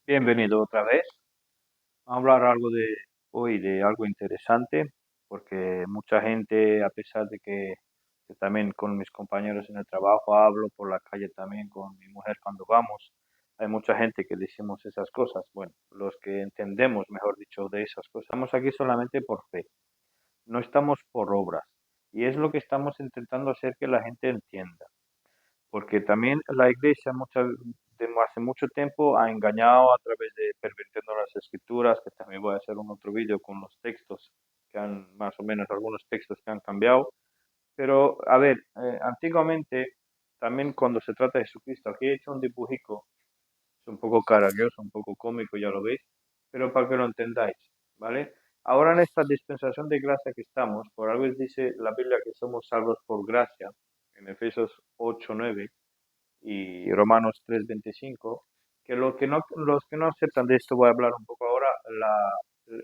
Bienvenido otra vez. Vamos a hablar hoy de algo interesante, porque mucha gente, a pesar de que también con mis compañeros en el trabajo hablo, por la calle también con mi mujer cuando vamos, hay mucha gente que decimos esas cosas. Bueno, los que entendemos, mejor dicho, de esas cosas. Estamos aquí solamente por fe, no estamos por obras. Y es lo que estamos intentando hacer que la gente entienda, porque también la iglesia hace mucho tiempo ha engañado a través de pervirtiendo las escrituras, que también voy a hacer un otro vídeo con los textos que han, más o menos algunos textos que han cambiado. Pero, a ver, antiguamente, también cuando se trata de Jesucristo, aquí he hecho un dibujico, es un poco carajoso, un poco cómico, ya lo veis, pero para que lo entendáis, ¿vale? Ahora en esta dispensación de gracia que estamos, por algo dice la Biblia que somos salvos por gracia, en Efesios 8:9 y Romanos 3:25, que, los que no aceptan de esto, voy a hablar un poco ahora,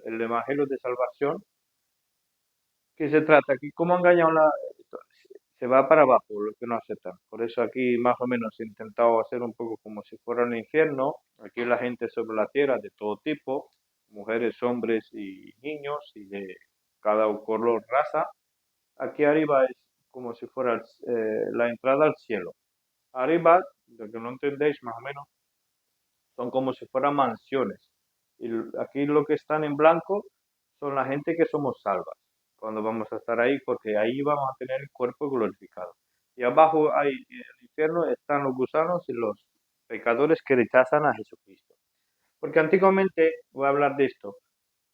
el Evangelio de Salvación, que se trata aquí, cómo engañan se va para abajo los que no aceptan. Por eso aquí más o menos he intentado hacer un poco como si fuera un infierno, aquí la gente sobre la tierra de todo tipo, mujeres, hombres y niños y de cada color, raza. Aquí arriba es como si fuera la entrada al cielo. Arriba, lo que no entendéis más o menos, son como si fueran mansiones. Y aquí lo que están en blanco son la gente que somos salvas, cuando vamos a estar ahí, porque ahí vamos a tener el cuerpo glorificado. Y abajo hay en el infierno están los gusanos y los pecadores que rechazan a Jesucristo. Porque antiguamente, voy a hablar de esto,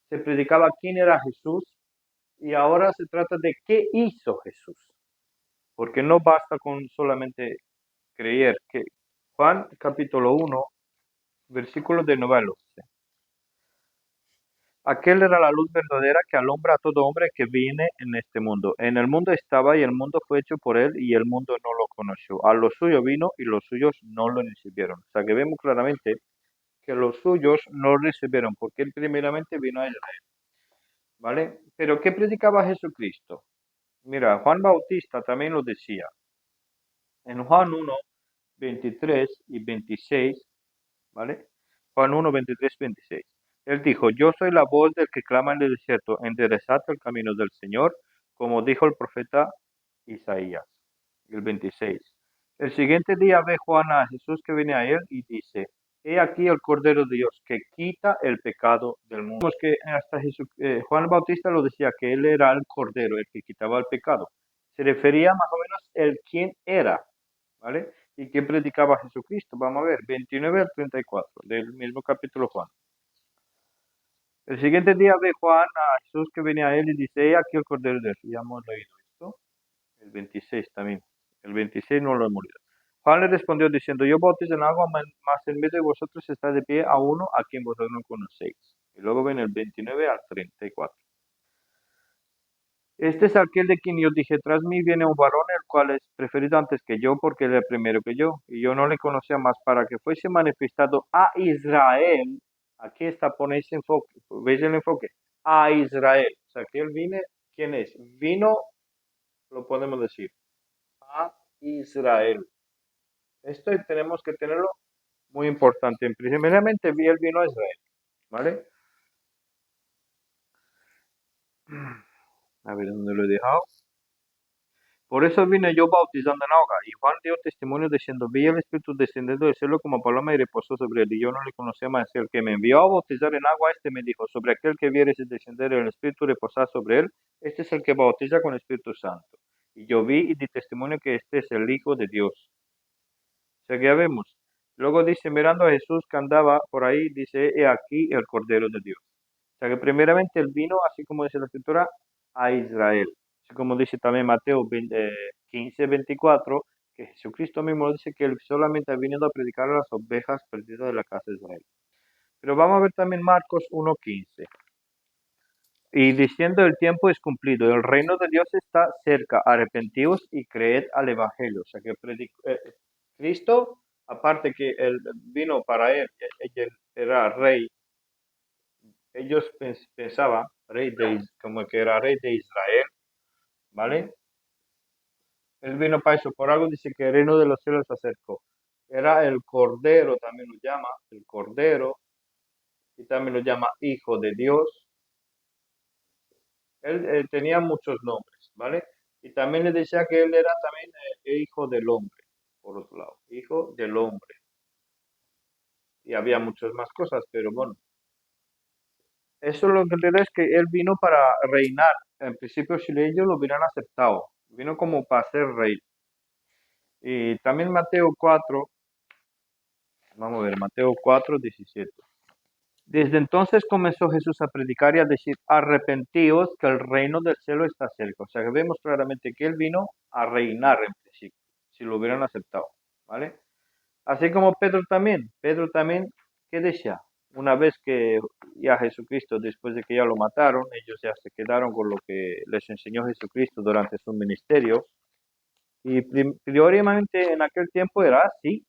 se predicaba quién era Jesús y ahora se trata de qué hizo Jesús. Porque no basta con solamente creer que Juan capítulo 1 versículo de 9 al 11. Aquel era la luz verdadera que alumbra a todo hombre que viene en este mundo. En el mundo estaba y el mundo fue hecho por él y el mundo no lo conoció. A lo suyo vino y los suyos no lo recibieron. O sea que vemos claramente que los suyos no lo recibieron porque él primeramente vino a Israel. ¿Vale? Pero ¿qué predicaba Jesucristo? Mira, Juan Bautista también lo decía. En Juan 1, 23 y 26, ¿vale? Juan 1, 23, 26. Él dijo, yo soy la voz del que clama en el desierto, enderezad el camino del Señor, como dijo el profeta Isaías. El 26. El siguiente día ve Juan a Jesús que viene a él y dice, he aquí el Cordero de Dios que quita el pecado del mundo. Vemos que hasta Juan Bautista lo decía, que él era el Cordero, el que quitaba el pecado. Se refería más o menos el quién era, ¿vale? ¿Y qué predicaba Jesucristo? Vamos a ver, 29 al 34 del mismo capítulo Juan. El siguiente día ve Juan a Jesús que venía a él y dice, he aquí el Cordero de Dios. Ya hemos leído esto. El 26 también. El 26 no lo hemos leído. Juan le respondió diciendo, yo bautizo en agua, mas en medio de vosotros está de pie a uno a quien vosotros no conocéis. Y luego ven el 29 al 34. Este es aquel de quien yo dije, tras mí viene un varón, el cual es preferido antes que yo, porque él es primero que yo. Y yo no le conocía más para que fuese manifestado a Israel. Aquí está, ponéis enfoque, ¿veis el enfoque? A Israel. O sea, que él vine, ¿quién es? Vino, lo podemos decir, a Israel. Esto tenemos que tenerlo muy importante. Primeramente, él vino a Israel, ¿vale? A ver, ¿dónde lo he dejado? Por eso vine yo bautizando en agua. Y Juan dio testimonio diciendo, vi el Espíritu descendiendo del cielo como paloma y reposó sobre él. Y yo no le conocía más. El que me envió a bautizar en agua, este me dijo, sobre aquel que vieres descender el Espíritu reposar sobre él, este es el que bautiza con el Espíritu Santo. Y yo vi y di testimonio que este es el Hijo de Dios. O sea que ya vemos. Luego dice, mirando a Jesús que andaba por ahí, dice, he aquí el Cordero de Dios. O sea que primeramente él vino, así como dice la escritura, a Israel. Así como dice también Mateo 15, 24, que Jesucristo mismo dice que él solamente ha venido a predicar a las ovejas perdidas de la casa de Israel. Pero vamos a ver también Marcos 1:15. Y diciendo el tiempo es cumplido, el reino de Dios está cerca, arrepentíos y creed al Evangelio. O sea que Cristo, aparte que él vino para él era rey, ellos pensaban, como que era rey de Israel, ¿vale? Él vino para eso, por algo dice que el reino de los cielos se acercó. Era el Cordero, también lo llama, el Cordero. y también lo llama Hijo de Dios. Él tenía muchos nombres, ¿vale? Y también le decía que él era también hijo del hombre, por otro lado, hijo del hombre. Y había muchas más cosas, pero bueno, eso lo que entiendo es que él vino para reinar. En principio, si ellos lo hubieran aceptado, vino como para ser rey. Y también Mateo 4, vamos a ver, Mateo 4, 17. Desde entonces comenzó Jesús a predicar y a decir, arrepentíos que el reino del cielo está cerca. O sea que vemos claramente que él vino a reinar en principio, si lo hubieran aceptado, ¿vale? Así como Pedro también, ¿qué decía? Una vez que ya Jesucristo, después de que ya lo mataron, ellos ya se quedaron con lo que les enseñó Jesucristo durante su ministerio. Y prioritariamente en aquel tiempo era así,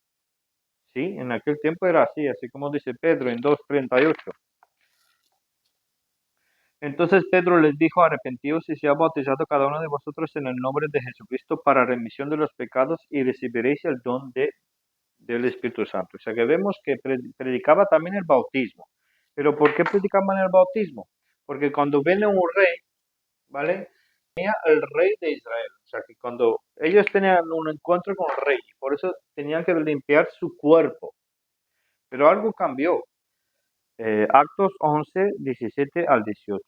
sí, en aquel tiempo era así como dice Pedro en 2:38. Entonces Pedro les dijo, arrepentíos y sea bautizado cada uno de vosotros en el nombre de Jesucristo para remisión de los pecados y recibiréis el don del Espíritu Santo. O sea que vemos que predicaba también el bautismo. Pero ¿por qué predicaban el bautismo? Porque cuando viene un rey, ¿vale? Venía el rey de Israel. O sea que cuando ellos tenían un encuentro con el rey, por eso tenían que limpiar su cuerpo. Pero algo cambió. Actos 11, 17 al 18.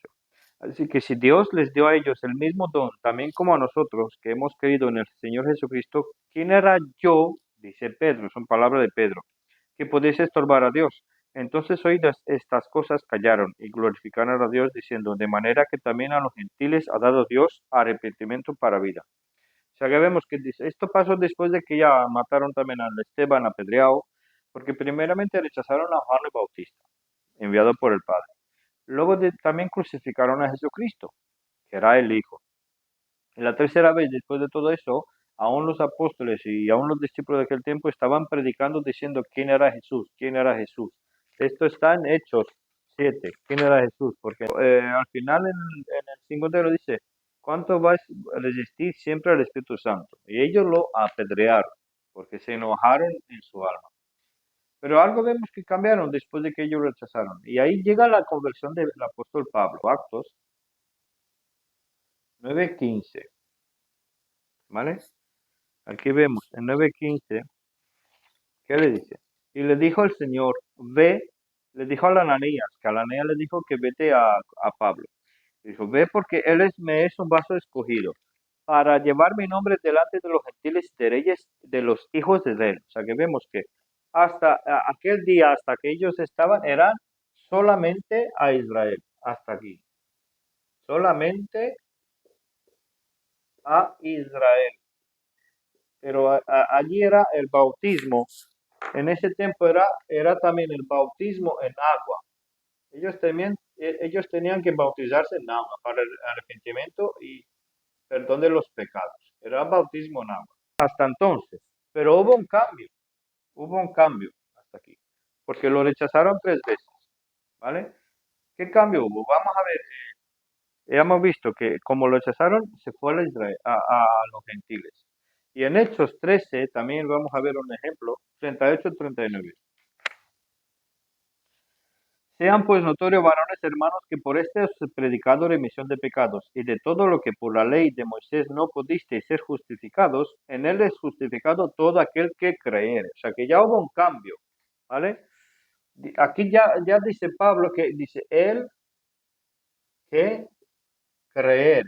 Así que si Dios les dio a ellos el mismo don, también como a nosotros que hemos creído en el Señor Jesucristo, ¿quién era yo? Dice Pedro, son palabras de Pedro, que pudiese estorbar a Dios. Entonces oídas estas cosas callaron y glorificaron a Dios diciendo, de manera que también a los gentiles ha dado Dios arrepentimiento para vida. O sea que vemos que esto pasó después de que ya mataron también a Esteban apedreado, porque primeramente rechazaron a Juan el Bautista, enviado por el Padre. Luego también crucificaron a Jesucristo, que era el Hijo. Y la tercera vez, después de todo eso, aún los apóstoles y aún los discípulos de aquel tiempo estaban predicando diciendo quién era Jesús, quién era Jesús. Esto está en Hechos 7, quién era Jesús, porque al final en el 50 lo dice, ¿cuánto vais a resistir siempre al Espíritu Santo? Y ellos lo apedrearon, porque se enojaron en su alma. Pero algo vemos que cambiaron después de que ellos rechazaron. Y ahí llega la conversión del apóstol Pablo, Actos 9:15, ¿vale? Aquí vemos en 9:15, ¿qué le dice? Y le dijo el Señor, ve, le dijo a Ananías, que Ananías le dijo que vete a Pablo. Dijo, ve porque me es un vaso escogido para llevar mi nombre delante de los gentiles de reyes de los hijos de Israel. O sea que vemos que hasta aquel día, hasta que ellos estaban, eran solamente a Israel, hasta aquí. Solamente a Israel. Pero allí era el bautismo. En ese tiempo era también el bautismo en agua. Ellos tenían que bautizarse en agua para el arrepentimiento y perdón de los pecados. Era bautismo en agua. Hasta entonces. Pero hubo un cambio hasta aquí. Porque lo rechazaron 3 veces. ¿Vale? ¿Qué cambio hubo? Vamos a ver. Ya hemos visto que como lo rechazaron, se fue a los gentiles. Y en Hechos 13 también vamos a ver un ejemplo, 38-39. Sean pues notorios varones hermanos que por este os he predicado remisión de pecados, y de todo lo que por la ley de Moisés no pudisteis ser justificados, en él es justificado todo aquel que creyere. O sea que ya hubo un cambio, ¿vale? Aquí ya dice Pablo que dice él que creer,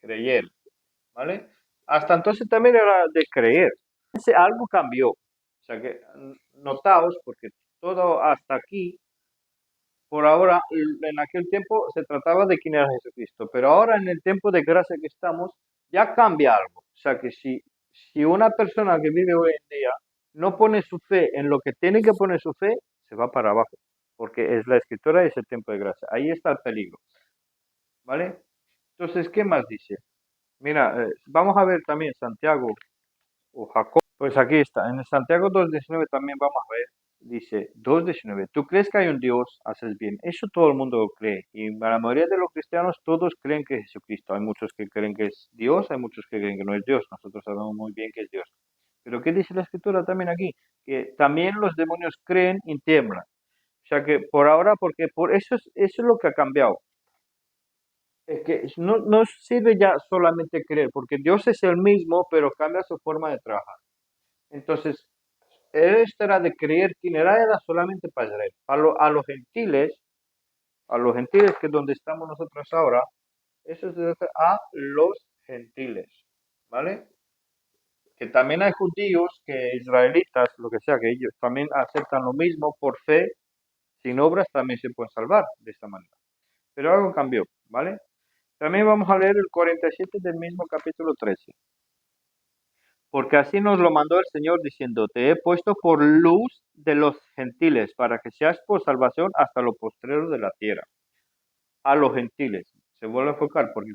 creyer, ¿vale? Hasta entonces también era de creer. Algo cambió. O sea que notaos, porque todo hasta aquí por ahora, en aquel tiempo se trataba de quién era Jesucristo, pero ahora en el tiempo de gracia que estamos, ya cambia algo. O sea que si una persona que vive hoy en día no pone su fe en lo que tiene que poner su fe, se va para abajo, porque es la escritura y es el tiempo de gracia. Ahí está el peligro, ¿vale? Entonces, ¿qué más dice? Mira, vamos a ver también Santiago o Jacob. Pues aquí está, en Santiago 2:19 también vamos a ver, dice 2:19, tú crees que hay un Dios, haces bien, eso todo el mundo lo cree, y la mayoría de los cristianos todos creen que es Jesucristo, hay muchos que creen que es Dios, hay muchos que creen que no es Dios, nosotros sabemos muy bien que es Dios. Pero ¿qué dice la escritura también aquí? Que también los demonios creen y tiemblan. O sea que por ahora, porque por eso es lo que ha cambiado. Es que no sirve ya solamente creer, porque Dios es el mismo, pero cambia su forma de trabajar. Entonces, esto era de creer quién era solamente para Israel. A los gentiles, que es donde estamos nosotros ahora, eso es a los gentiles, ¿vale? Que también hay judíos, que israelitas, lo que sea, que ellos también aceptan lo mismo por fe, sin obras también se pueden salvar de esta manera. Pero algo cambió, ¿vale? También vamos a leer el 47 del mismo capítulo 13. Porque así nos lo mandó el Señor diciendo, te he puesto por luz de los gentiles, para que seas por salvación hasta lo postrero de la tierra. A los gentiles. Se vuelve a enfocar, porque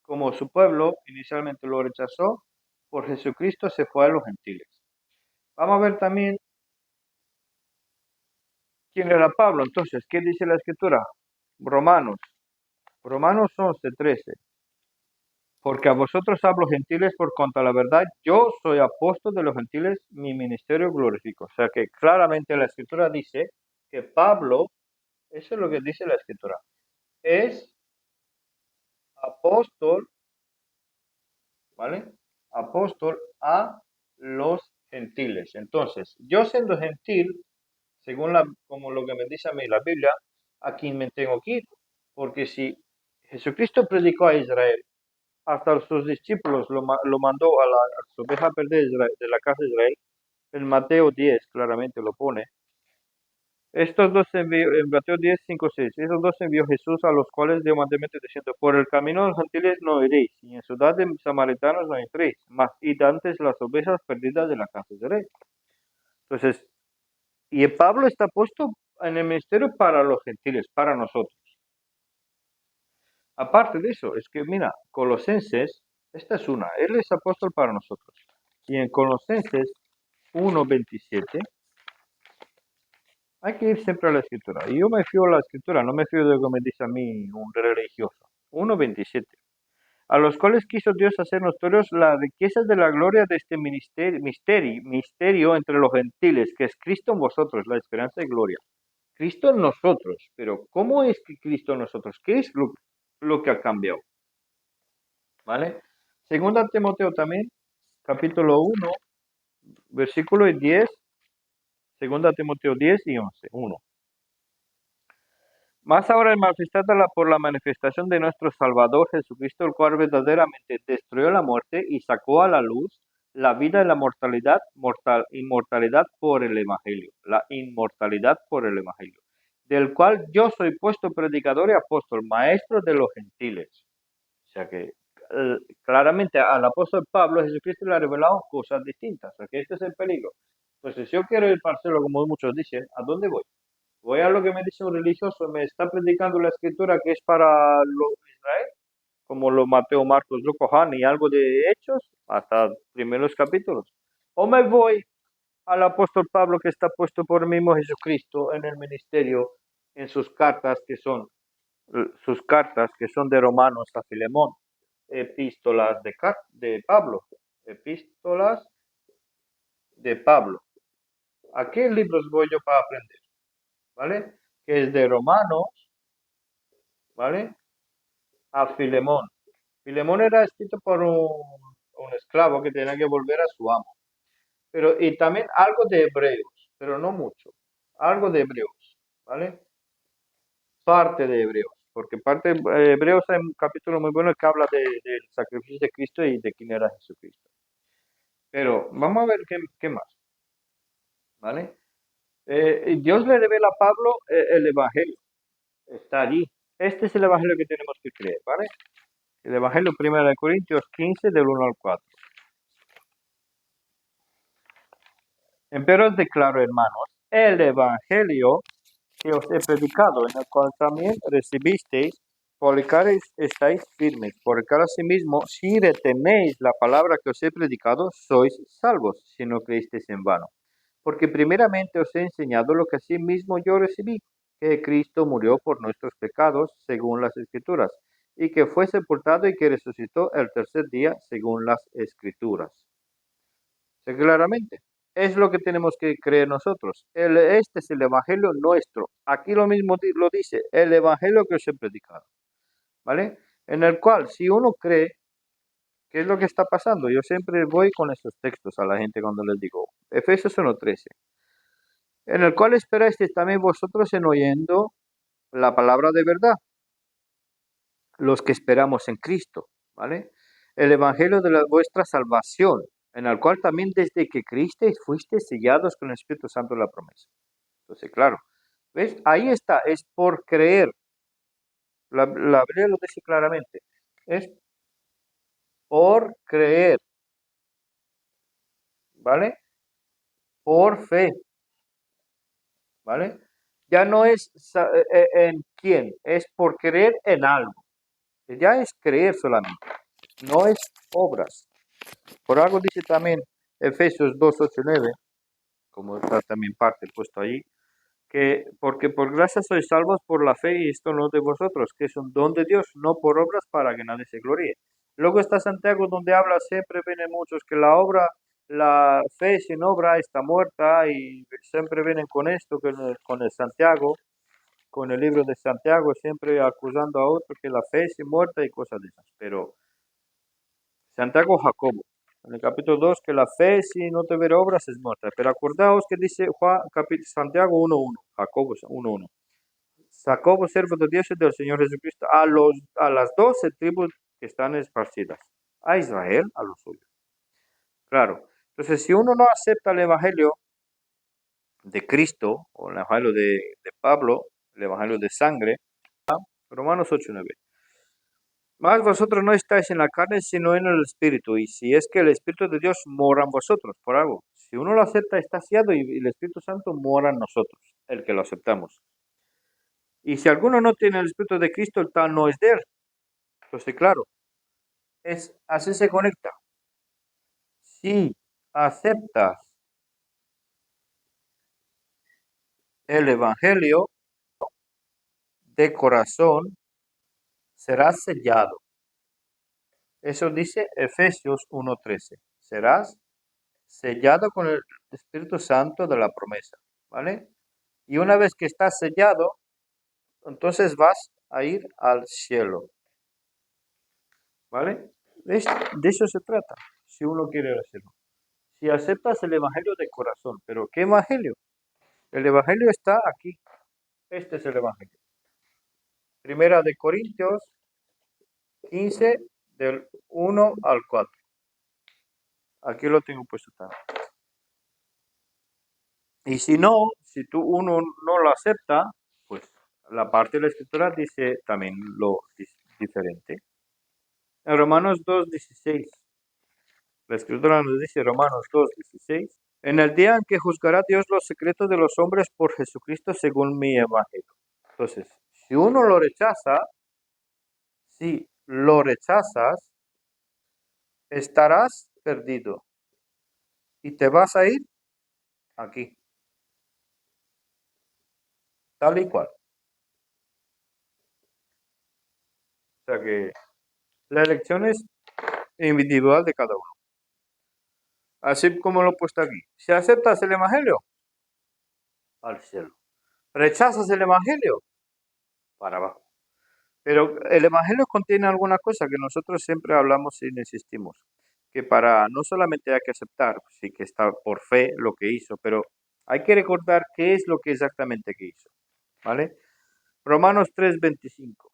como su pueblo inicialmente lo rechazó, por Jesucristo se fue a los gentiles. Vamos a ver también quién era Pablo. Entonces, ¿qué dice la Escritura? Romanos 11:13. Porque a vosotros hablo gentiles por cuanto a la verdad, yo soy apóstol de los gentiles, mi ministerio glorifico. O sea que claramente la Escritura dice que Pablo, eso es lo que dice la Escritura, es apóstol, ¿vale? Apóstol a los gentiles. Entonces, yo siendo gentil, según como lo que me dice a mí la Biblia, a quien me tengo que ir. Porque si Jesucristo predicó a Israel, hasta sus discípulos lo mandó a las ovejas perdidas de la casa de Israel, en Mateo 10 claramente lo pone. Estos dos envió, en Mateo 10, 5, 6, estos dos envió Jesús, a los cuales dio mandamiento diciendo, por el camino de los gentiles no iréis, y en ciudad de samaritanos no entréis, mas id antes las ovejas perdidas de la casa de Israel. Entonces, y Pablo está puesto en el ministerio para los gentiles, para nosotros. Aparte de eso, es que mira, Colosenses, esta es una, él es apóstol para nosotros. Y en Colosenses 1:27, hay que ir siempre a la Escritura. Y yo me fío a la Escritura, no me fío de lo que me dice a mí un religioso. 1:27. A los cuales quiso Dios hacer notorios las riquezas de la gloria de este misterio entre los gentiles, que es Cristo en vosotros, la esperanza y gloria. Cristo en nosotros, pero ¿cómo es que Cristo en nosotros? ¿Qué es lo que ha cambiado? ¿Vale? Segunda Timoteo también, capítulo 1, versículo 10, segunda Timoteo 10 y 11, 1. Más ahora por la manifestación de nuestro Salvador Jesucristo, el cual verdaderamente destruyó la muerte y sacó a la luz la vida y la inmortalidad por el Evangelio, la inmortalidad por el Evangelio, del cual yo soy puesto predicador y apóstol, maestro de los gentiles. O sea que claramente al apóstol Pablo Jesucristo le ha revelado cosas distintas, o sea que este es el peligro. Entonces, si yo quiero ir para el cielo, como muchos dicen, ¿a dónde voy? Voy a lo que me dice un religioso, me está predicando la escritura que es para los de Israel, como lo Mateo, Marcos, Lucas, Juan y algo de Hechos, hasta primeros capítulos. O me voy al apóstol Pablo que está puesto por el mismo Jesucristo en el ministerio, en sus cartas que son de Romanos a Filemón, epístolas de Pablo, epístolas de Pablo. ¿A qué libros voy yo para aprender? ¿Vale? Que es de Romanos, ¿vale? A Filemón. Filemón era escrito por un esclavo que tenía que volver a su amo. Y también algo de Hebreos, pero no mucho. Algo de Hebreos, ¿vale? Parte de Hebreos, porque parte de Hebreos hay un capítulo muy bueno que habla del sacrificio de Cristo y de quién era Jesucristo. Pero vamos a ver qué más, ¿vale? Dios le revela a Pablo el Evangelio, está allí. Este es el Evangelio que tenemos que creer, ¿vale? El Evangelio 1 Corintios 15, del 1 al 4. Empero os declaro, hermanos, el Evangelio que os he predicado, en el cual también recibisteis, por el cual estáis firmes, por el cual asimismo, si retenéis la palabra que os he predicado, sois salvos, si no creísteis en vano. Porque primeramente os he enseñado lo que asimismo yo recibí, que Cristo murió por nuestros pecados, según las Escrituras, y que fue sepultado y que resucitó el tercer día, según las Escrituras. Sé claramente. es lo que tenemos que creer nosotros. Este es el evangelio nuestro. Aquí lo mismo lo dice, el evangelio que os he predicado, ¿vale? En el cual, si uno cree, ¿qué es lo que está pasando? Yo siempre voy con estos textos a la gente cuando les digo, Efesios 1:13, en el cual esperáis también vosotros en oyendo la palabra de verdad, los que esperamos en Cristo, ¿vale? El evangelio de vuestra salvación, en el cual también desde que creísteis fuisteis sellados con el Espíritu Santo de la promesa. Entonces, claro, ¿ves? Ahí está, es por creer. La Biblia lo dice claramente, es por creer, ¿vale? Por fe, ¿vale? Ya no es en quién, es por creer en algo. Ya es creer solamente, no es obras. Por algo dice también Efesios 2:8-9, como está también parte puesto allí, que porque por gracia sois salvos por la fe y esto no de vosotros, que es un don de Dios, no por obras para que nadie se gloríe. Luego está Santiago donde habla, siempre vienen muchos que la fe sin obra está muerta y siempre vienen con esto, con el Santiago, con el libro de Santiago, siempre acusando a otros que la fe es muerta y cosas de esas. Pero Santiago Jacobo, en el capítulo 2, que la fe si no tuviera obras es muerta. Pero acordaos que dice Santiago 1:1, Jacobo 1:1. Jacobo, siervo de Dios y del Señor Jesucristo, a las 12 tribus que están esparcidas, a Israel, a los suyos. Claro, entonces si uno no acepta el Evangelio de Cristo, o el Evangelio de Pablo, el Evangelio de sangre, Romanos 8:9. Mas vosotros no estáis en la carne, sino en el Espíritu, y si es que el Espíritu de Dios mora en vosotros, por algo. Si uno lo acepta, está sellado y el Espíritu Santo mora en nosotros, el que lo aceptamos. Y si alguno no tiene el Espíritu de Cristo, el tal no es de él. Entonces, claro, así se conecta. Si aceptas el Evangelio de corazón, serás sellado. Eso dice Efesios 1:13. Serás sellado con el Espíritu Santo de la promesa, ¿vale? Y una vez que estás sellado, entonces vas a ir al cielo, ¿vale? De eso se trata, si uno quiere hacerlo. Si aceptas el Evangelio de corazón, pero ¿qué Evangelio? El Evangelio está aquí. Este es el Evangelio. Primera de Corintios 15, del 1 al 4. Aquí lo tengo puesto también. Y si no, si uno no lo acepta, pues la parte de la escritura dice también lo diferente. En Romanos 2:16, la escritura nos dice, Romanos 2:16, en el día en que juzgará Dios los secretos de los hombres por Jesucristo según mi evangelio. Entonces, si uno lo rechaza, si lo rechazas, estarás perdido y te vas a ir aquí, tal y cual. O sea que la elección es individual de cada uno. Así como lo he puesto aquí. Si aceptas el Evangelio, al cielo. Rechazas el Evangelio, para abajo. Pero el Evangelio contiene alguna cosa que nosotros siempre hablamos y insistimos. Que para no solamente hay que aceptar, sí que está por fe lo que hizo, pero hay que recordar qué es lo que exactamente que hizo. ¿Vale? Romanos 3:25,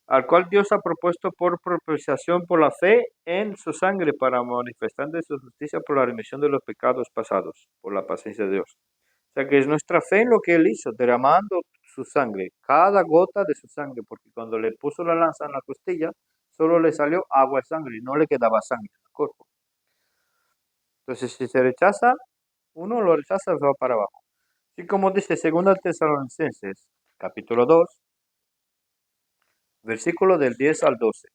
al cual Dios ha propuesto por propiciación por la fe en su sangre para manifestar de su justicia por la remisión de los pecados pasados, por la paciencia de Dios. O sea que es nuestra fe en lo que Él hizo, derramando su sangre, cada gota de su sangre, porque cuando le puso la lanza en la costilla, solo le salió agua y sangre, y no le quedaba sangre en el cuerpo. Entonces, si se rechaza, uno lo rechaza, va para abajo. Así como dice 2 Tesalonicenses, capítulo 2, versículo del 10 al 12.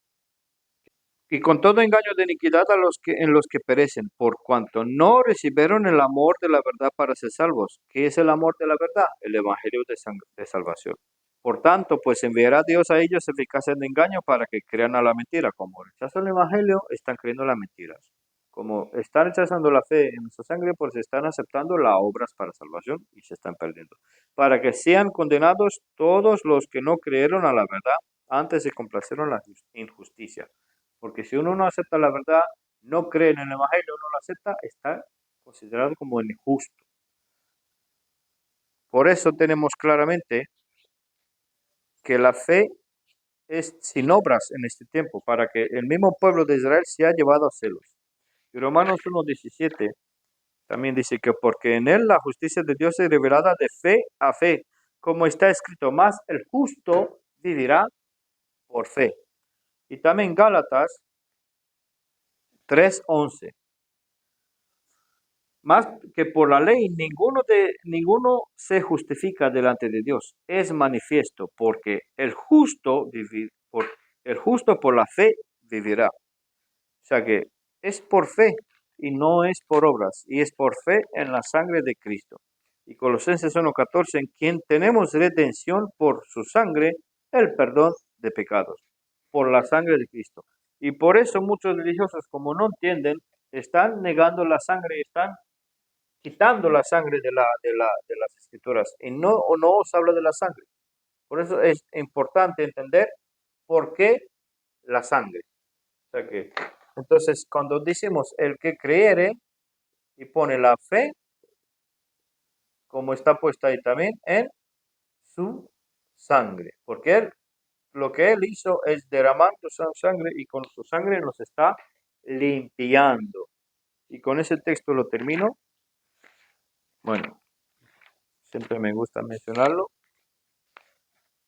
Y con todo engaño de iniquidad en los que perecen, por cuanto no recibieron el amor de la verdad para ser salvos. ¿Qué es el amor de la verdad? El evangelio de salvación. Por tanto, pues enviará Dios a ellos eficacia de engaño para que crean a la mentira. Como rechazan el evangelio, están creyendo las mentiras. como están rechazando la fe en nuestra sangre, pues están aceptando las obras para salvación y se están perdiendo. Para que sean condenados todos los que no creyeron a la verdad, antes se complacieron la injusticia. Porque si uno no acepta la verdad, no cree en el Evangelio, no lo acepta, está considerado como injusto. Por eso tenemos claramente que la fe es sin obras en este tiempo, para que el mismo pueblo de Israel sea llevado a celos. Y Romanos 1:17 también dice que porque en él la justicia de Dios es revelada de fe a fe, como está escrito, más el justo vivirá por fe. Y también Gálatas 3:11, más que por la ley ninguno se justifica delante de Dios, es manifiesto, porque el justo por la fe vivirá. O sea que es por fe y no es por obras, y es por fe en la sangre de Cristo. Y Colosenses 1:14, en quien tenemos redención por su sangre, el perdón de pecados, por la sangre de Cristo. Y por eso muchos religiosos, como no entienden, están negando la sangre, están quitando la sangre de las escrituras, y no os habla de la sangre. Por eso es importante entender por qué la sangre. O sea que, entonces, cuando decimos el que creyere y pone la fe, como está puesta ahí también, en su sangre, porque lo que él hizo es derramando su sangre y con su sangre nos está limpiando. Y con ese texto lo termino. Bueno, siempre me gusta mencionarlo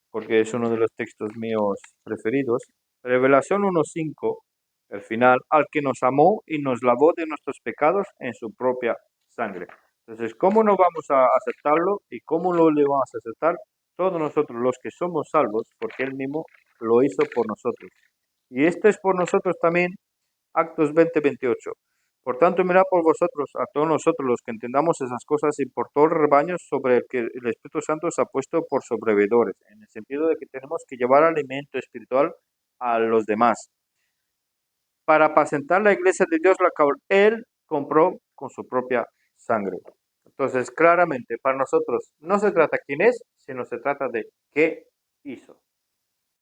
porque es uno de los textos míos preferidos. Revelación 1:5, el final, al que nos amó y nos lavó de nuestros pecados en su propia sangre. Entonces, ¿cómo no vamos a aceptarlo y cómo lo le vamos a aceptar? Todos nosotros los que somos salvos, porque Él mismo lo hizo por nosotros. Y esto es por nosotros también, Actos 20:28. Por tanto, mirad por vosotros, a todos nosotros los que entendamos esas cosas y por todo el rebaño sobre el que el Espíritu Santo se ha puesto por sobrevedores, en el sentido de que tenemos que llevar alimento espiritual a los demás. Para apacentar la iglesia de Dios, la cual Él compró con su propia sangre. Entonces, claramente, para nosotros no se trata quién es, sino se trata de qué hizo.